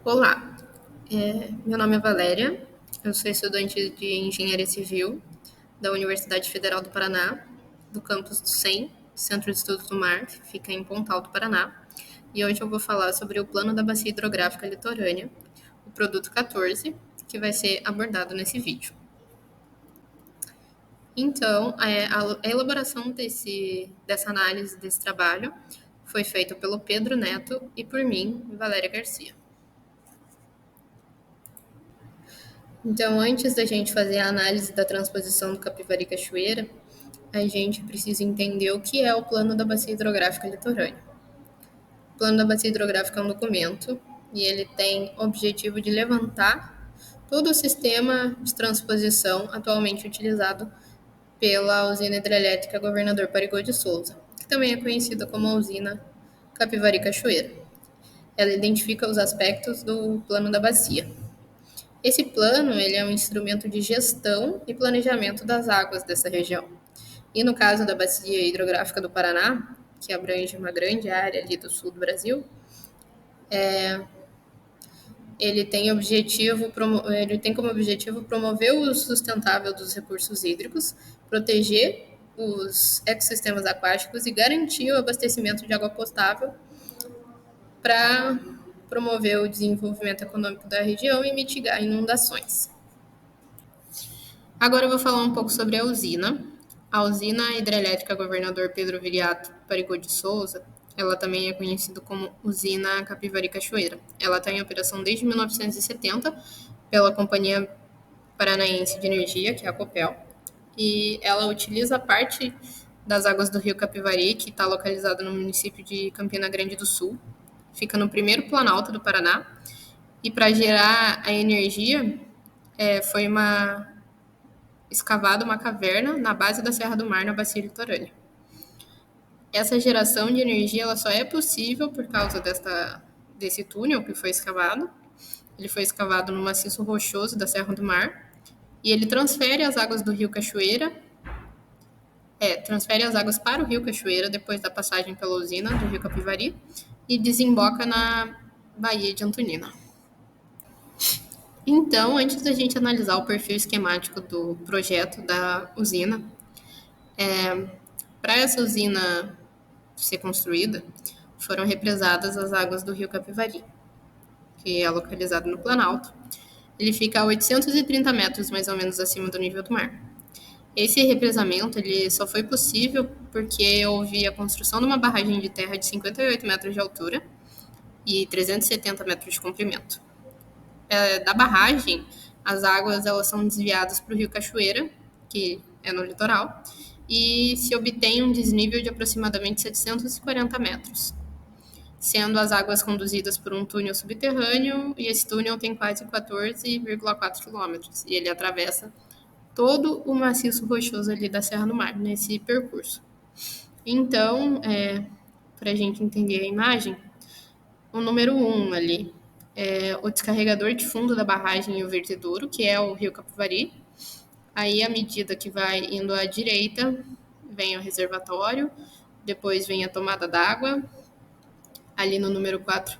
Olá, meu nome é Valéria, eu sou estudante de Engenharia Civil da Universidade Federal do Paraná, do campus do CEM, Centro de Estudos do Mar, que fica em Pontal do Paraná. E hoje eu vou falar sobre o Plano da Bacia Hidrográfica Litorânea, o produto 14, que vai ser abordado nesse vídeo. Então, a elaboração dessa análise, desse trabalho, foi feita pelo Pedro Neto e por mim, Valéria Garcia. Então, antes da gente fazer a análise da transposição do Capivari Cachoeira, a gente precisa entender o que é o Plano da Bacia Hidrográfica Litorânea. O Plano da Bacia Hidrográfica é um documento e ele tem o objetivo de levantar todo o sistema de transposição atualmente utilizado pela usina hidrelétrica Governador Parigot de Souza, que também é conhecida como a usina Capivari Cachoeira. Ela identifica os aspectos do Plano da Bacia. Esse plano ele é um instrumento de gestão e planejamento das águas dessa região. E no caso da Bacia Hidrográfica do Paraná, que abrange uma grande área ali do sul do Brasil, ele tem como objetivo promover o uso sustentável dos recursos hídricos, proteger os ecossistemas aquáticos e garantir o abastecimento de água potável para promover o desenvolvimento econômico da região e mitigar inundações. Agora eu vou falar um pouco sobre a usina. A usina hidrelétrica Governador Pedro Viriato Parigot de Souza, ela também é conhecida como usina Capivari Cachoeira. Ela está em operação desde 1970 pela Companhia Paranaense de Energia, que é a Copel, e ela utiliza parte das águas do rio Capivari, que está localizado no município de Campina Grande do Sul, fica no primeiro planalto do Paraná, e para gerar a energia foi escavada uma caverna na base da Serra do Mar, na bacia litorânea. Essa geração de energia ela só é possível por causa desse túnel que foi escavado. Ele foi escavado no maciço rochoso da Serra do Mar e ele transfere as águas do rio Cachoeira, transfere as águas para o rio Cachoeira depois da passagem pela usina do rio Capivari e desemboca na Baía de Antonina. Então, antes da gente analisar o perfil esquemático do projeto da usina, para essa usina ser construída, foram represadas as águas do rio Capivari, que é localizado no Planalto. Ele fica a 830 metros, mais ou menos, acima do nível do mar. Esse represamento ele só foi possível porque houve a construção de uma barragem de terra de 58 metros de altura e 370 metros de comprimento. Da barragem, as águas elas são desviadas para o rio Cachoeira, que é no litoral, e se obtém um desnível de aproximadamente 740 metros, sendo as águas conduzidas por um túnel subterrâneo, e esse túnel tem quase 14,4 quilômetros, e ele atravessa todo o maciço rochoso ali da Serra do Mar, nesse percurso. Então, para a gente entender a imagem, o número 1 ali é o descarregador de fundo da barragem e o vertedouro, que é o rio Capivari. Aí, à medida que vai indo à direita, vem o reservatório, depois vem a tomada d'água. Ali no número 4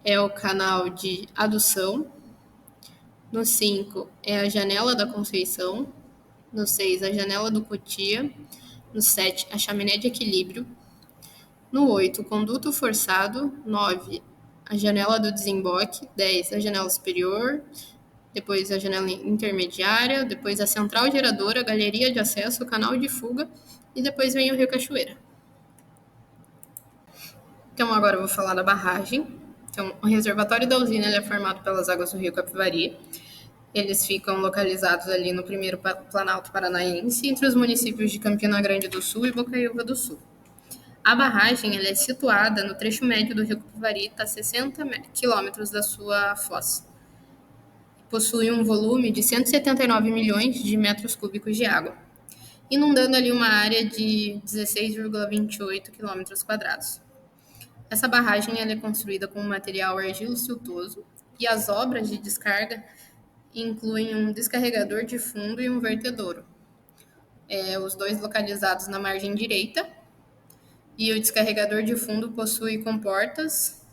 é o canal de adução. No 5 é a janela da Conceição. No 6, a janela do Cotia. No 7, a chaminé de equilíbrio. No 8, o conduto forçado. 9, a janela do desemboque. 10, a janela superior. Depois a janela intermediária. Depois a central geradora, a galeria de acesso, o canal de fuga. E depois vem o rio Cachoeira. Então, agora eu vou falar da barragem. Então, o reservatório da usina ele é formado pelas águas do rio Capivari. Eles ficam localizados ali no primeiro Planalto Paranaense, entre os municípios de Campina Grande do Sul e Bocaiúva do Sul. A barragem ela é situada no trecho médio do rio Capivari, está a 60 quilômetros da sua foz. Possui um volume de 179 milhões de metros cúbicos de água, inundando ali uma área de 16,28 quilômetros quadrados. Essa barragem ela é construída com material argilo-siltoso e as obras de descarga incluem um descarregador de fundo e um vertedouro, os dois localizados na margem direita, e o descarregador de fundo possui comportas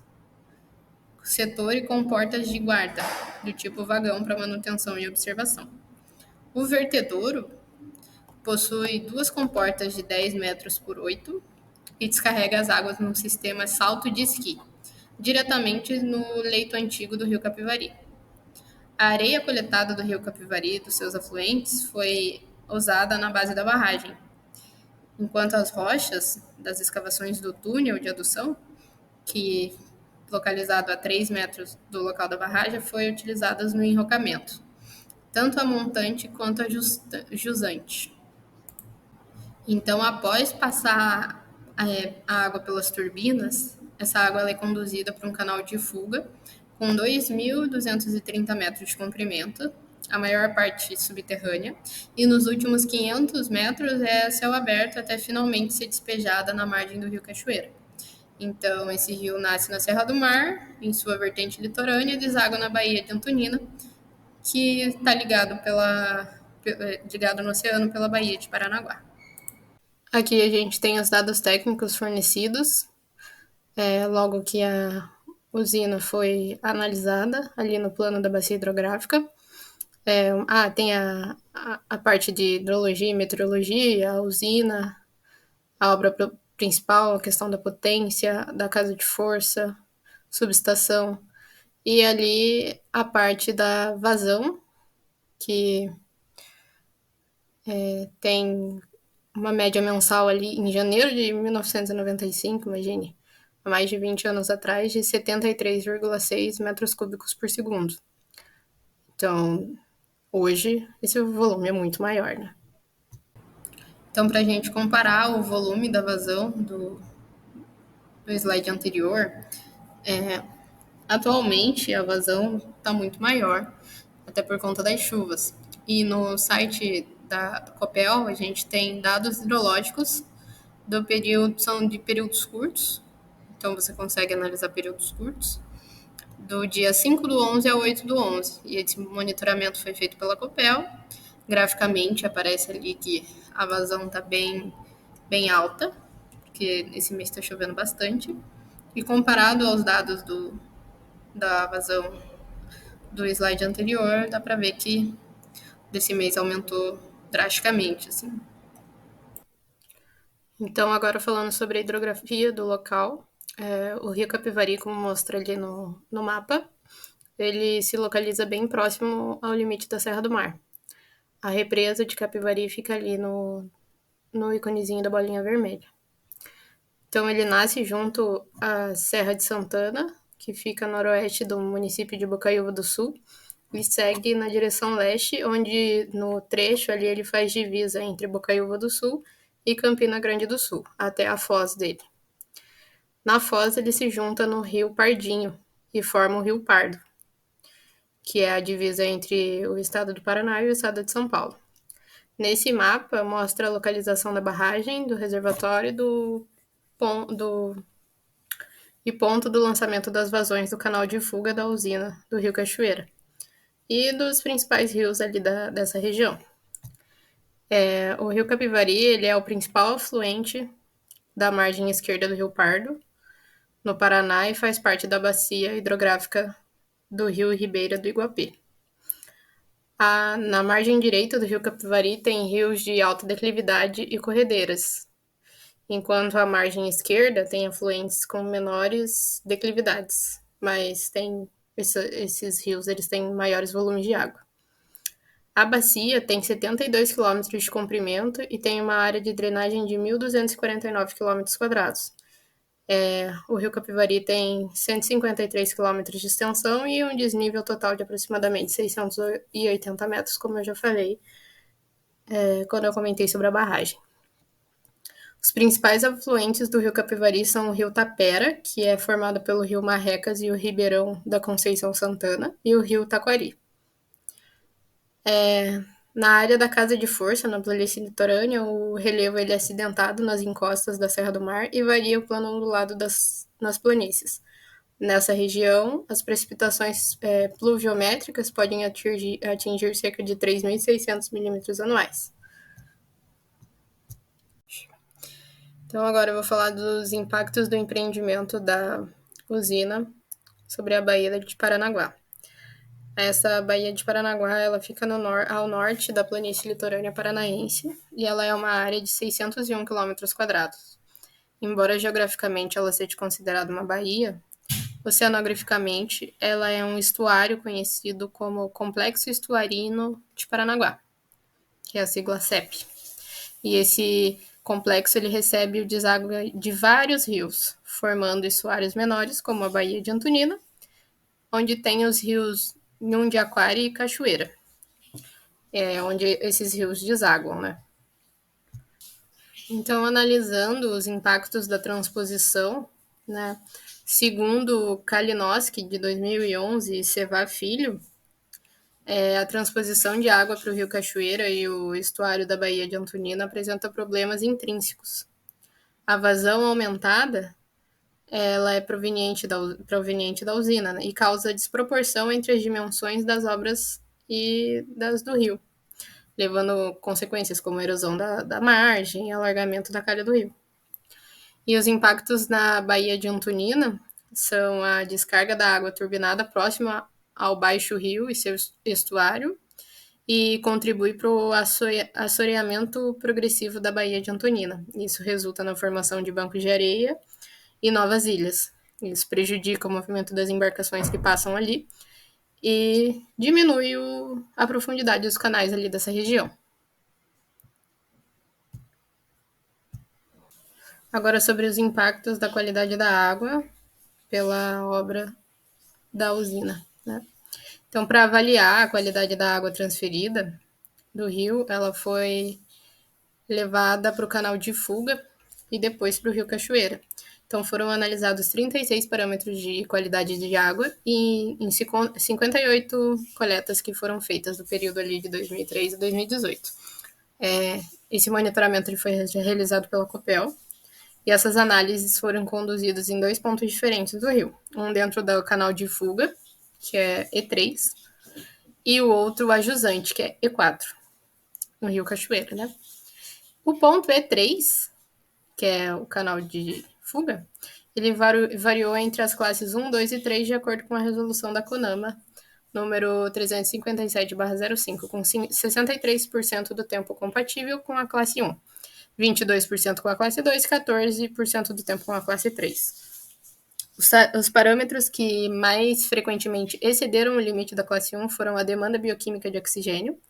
setor e com portas de guarda, do tipo vagão para manutenção e observação. O vertedouro possui duas comportas de 10 metros por 8 e descarrega as águas num sistema salto de esqui, diretamente no leito antigo do rio Capivari. A areia coletada do rio Capivari e dos seus afluentes foi usada na base da barragem, enquanto as rochas das escavações do túnel de adução, que localizado a 3 metros do local da barragem, foi utilizadas no enrocamento, tanto a montante quanto a jusante. Então, após passar a água pelas turbinas, essa água ela é conduzida para um canal de fuga com 2.230 metros de comprimento, a maior parte subterrânea, e nos últimos 500 metros é céu aberto até finalmente ser despejada na margem do rio Cachoeira. Então, esse rio nasce na Serra do Mar, em sua vertente litorânea, e deságua na Baía de Antonina, que está ligado no oceano pela Baía de Paranaguá. Aqui a gente tem os dados técnicos fornecidos, logo que a usina foi analisada ali no plano da bacia hidrográfica. Tem a parte de hidrologia e meteorologia, a usina, a obra principal, a questão da potência, da casa de força, subestação, e ali a parte da vazão, que tem uma média mensal ali em janeiro de 1995, imagine, há mais de 20 anos atrás, de 73,6 metros cúbicos por segundo. Então, hoje, esse volume é muito maior, né? Então, para a gente comparar o volume da vazão do slide anterior, atualmente a vazão está muito maior, até por conta das chuvas. E no site da Copel, a gente tem dados hidrológicos do período, são de períodos curtos, então você consegue analisar períodos curtos, do dia 5 do 11 a 8 do 11. E esse monitoramento foi feito pela Copel. Graficamente aparece ali que a vazão está bem alta, porque esse mês está chovendo bastante. E comparado aos dados da vazão do slide anterior, dá para ver que desse mês aumentou drasticamente, assim. Então, agora falando sobre a hidrografia do local, o rio Capivari, como mostra ali no mapa, ele se localiza bem próximo ao limite da Serra do Mar. A represa de Capivari fica ali no íconezinho da bolinha vermelha. Então, ele nasce junto à Serra de Santana, que fica a noroeste do município de Bocaiúva do Sul, e segue na direção leste, onde no trecho ali ele faz divisa entre Bocaiúva do Sul e Campina Grande do Sul, até a foz dele. Na foz ele se junta no rio Pardinho e forma o rio Pardo, que é a divisa entre o estado do Paraná e o estado de São Paulo. Nesse mapa mostra a localização da barragem, do reservatório e ponto do lançamento das vazões do canal de fuga da usina do rio Cachoeira e dos principais rios ali dessa região. O rio Capivari ele é o principal afluente da margem esquerda do rio Pardo, no Paraná, e faz parte da bacia hidrográfica do rio Ribeira do Iguape. Na margem direita do rio Capivari tem rios de alta declividade e corredeiras, enquanto a margem esquerda tem afluentes com menores declividades, mas esses rios eles têm maiores volumes de água. A bacia tem 72 km de comprimento e tem uma área de drenagem de 1.249 km². O rio Capivari tem 153 km de extensão e um desnível total de aproximadamente 680 metros, como eu já falei quando eu comentei sobre a barragem. Os principais afluentes do rio Capivari são o rio Tapera, que é formado pelo rio Marrecas e o Ribeirão da Conceição Santana, e o rio Taquari. Na área da Casa de Força, na planície litorânea, o relevo ele é acidentado nas encostas da Serra do Mar e varia o plano ondulado nas planícies. Nessa região, as precipitações pluviométricas podem atingir cerca de 3.600 milímetros anuais. Então, agora eu vou falar dos impactos do empreendimento da usina sobre a Baía de Paranaguá. Essa Baía de Paranaguá, ela fica ao norte da planície litorânea paranaense e ela é uma área de 601 km². Embora geograficamente ela seja considerada uma baía, oceanograficamente ela é um estuário conhecido como Complexo Estuarino de Paranaguá, que é a sigla CEP. E esse complexo ele recebe o deságua de vários rios, formando estuários menores, como a Baía de Antonina, onde tem os rios Nhundiaquara e Cachoeira, onde esses rios desaguam, né? Então, analisando os impactos da transposição, né, segundo Kalinowski, de 2011, e Sevá Filho, a transposição de água para o rio Cachoeira e o estuário da Baía de Antonina apresenta problemas intrínsecos. A vazão aumentada ela é proveniente da usina, né, e causa desproporção entre as dimensões das obras e das do rio, levando consequências como erosão da margem e alargamento da calha do rio. E os impactos na Baía de Antonina são a descarga da água turbinada próxima ao Baixo Rio e seu estuário, e contribui para o assoreamento progressivo da Baía de Antonina. Isso resulta na formação de bancos de areia e novas ilhas. Isso prejudica o movimento das embarcações que passam ali e diminui a profundidade dos canais ali dessa região. Agora, sobre os impactos da qualidade da água pela obra da usina, né? Então, para avaliar a qualidade da água transferida do rio, ela foi levada para o canal de fuga e depois para o rio Cachoeira. Então, foram analisados 36 parâmetros de qualidade de água e em 58 coletas que foram feitas no período ali de 2003 a 2018. Esse monitoramento ele foi realizado pela Copel e essas análises foram conduzidas em 2 pontos diferentes do rio. Um dentro do canal de fuga, que é E3, e o outro ajusante, que é E4, no rio Cachoeira, né? O ponto E3, que é o canal de fuga, ele variou entre as classes 1, 2 e 3 de acordo com a resolução da CONAMA, número 357/05, com 63% do tempo compatível com a classe 1, 22% com a classe 2 e 14% do tempo com a classe 3. Os parâmetros que mais frequentemente excederam o limite da classe 1 foram a demanda bioquímica de oxigênio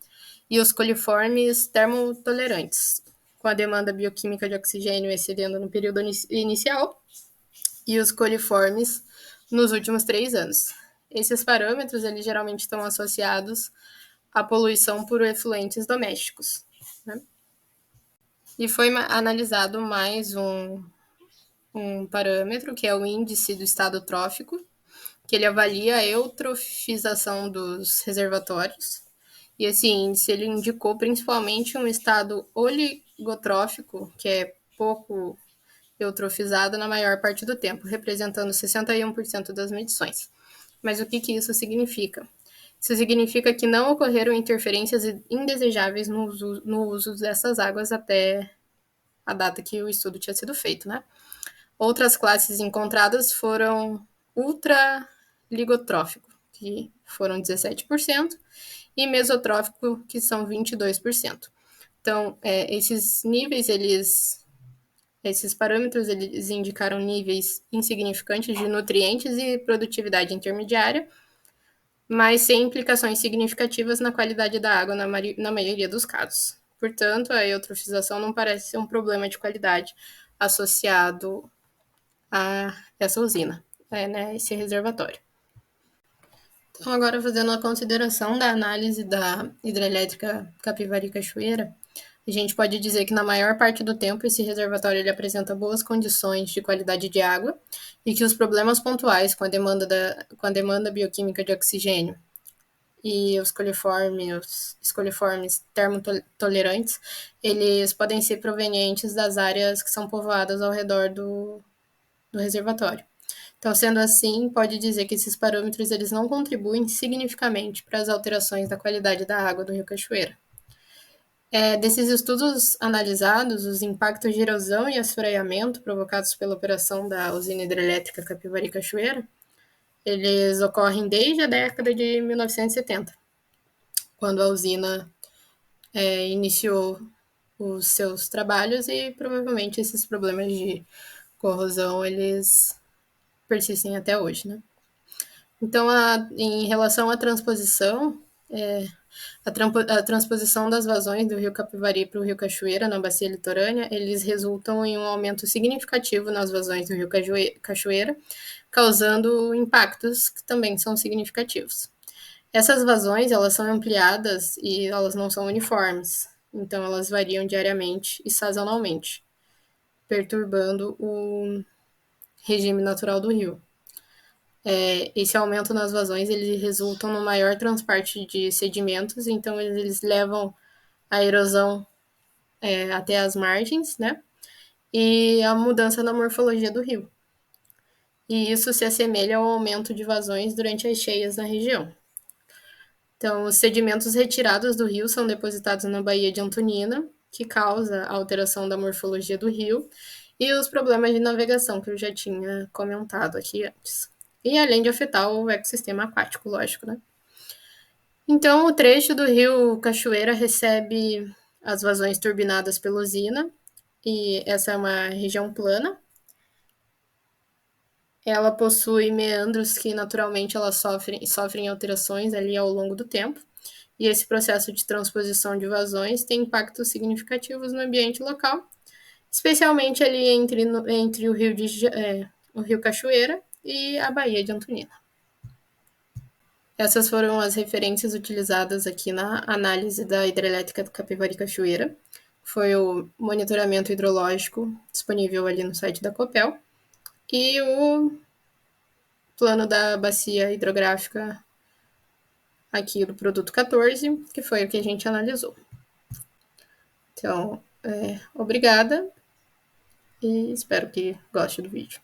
e os coliformes termotolerantes, com a demanda bioquímica de oxigênio excedendo no período inicial e os coliformes nos últimos 3 anos. Esses parâmetros eles geralmente estão associados à poluição por efluentes domésticos, né? E foi analisado mais um parâmetro, que é o índice do estado trófico, que ele avalia a eutrofização dos reservatórios. E esse índice ele indicou principalmente um estado oligotrófico, que é pouco eutrofizado na maior parte do tempo, representando 61% das medições. Mas o que isso significa? Isso significa que não ocorreram interferências indesejáveis no uso dessas águas até a data que o estudo tinha sido feito, né? Outras classes encontradas foram ultraligotrófico, que foram 17%, e mesotrófico, que são 22%. Então, esses níveis, esses parâmetros, eles indicaram níveis insignificantes de nutrientes e produtividade intermediária, mas sem implicações significativas na qualidade da água na maioria dos casos. Portanto, a eutrofização não parece ser um problema de qualidade associado a essa usina, né, esse reservatório. Então, agora fazendo a consideração da análise da hidrelétrica Capivari-Cachoeira, a gente pode dizer que na maior parte do tempo esse reservatório ele apresenta boas condições de qualidade de água e que os problemas pontuais com a demanda bioquímica de oxigênio e os coliformes termotolerantes, eles podem ser provenientes das áreas que são povoadas ao redor do reservatório. Então, sendo assim, pode dizer que esses parâmetros eles não contribuem significativamente para as alterações da qualidade da água do rio Cachoeira. Desses estudos analisados, os impactos de erosão e assoreamento provocados pela operação da usina hidrelétrica Capivari-Cachoeira, Eles ocorrem desde a década de 1970, quando a usina iniciou os seus trabalhos e provavelmente esses problemas de corrosão eles persistem até hoje, né? Então, em relação à transposição, a transposição das vazões do rio Capivari para o rio Cachoeira, na bacia litorânea, eles resultam em um aumento significativo nas vazões do rio Cachoeira, causando impactos que também são significativos. Essas vazões, elas são ampliadas e elas não são uniformes, então elas variam diariamente e sazonalmente, perturbando o regime natural do rio. Esse aumento nas vazões, eles resultam no maior transporte de sedimentos, então eles levam a erosão até as margens, né? E a mudança na morfologia do rio. E isso se assemelha ao aumento de vazões durante as cheias na região. Então, os sedimentos retirados do rio são depositados na Baía de Antonina, que causa a alteração da morfologia do rio e os problemas de navegação que eu já tinha comentado aqui antes. E além de afetar o ecossistema aquático, lógico, né? Então, o trecho do rio Cachoeira recebe as vazões turbinadas pela usina, e essa é uma região plana. Ela possui meandros que naturalmente elas sofrem alterações ali ao longo do tempo. E esse processo de transposição de vazões tem impactos significativos no ambiente local, especialmente ali entre o rio Cachoeira e a Baía de Antonina. Essas foram as referências utilizadas aqui na análise da hidrelétrica do Capivari Cachoeira. Foi o monitoramento hidrológico disponível ali no site da Copel e o plano da bacia hidrográfica aqui do produto 14, que foi o que a gente analisou. Então, obrigada e espero que goste do vídeo.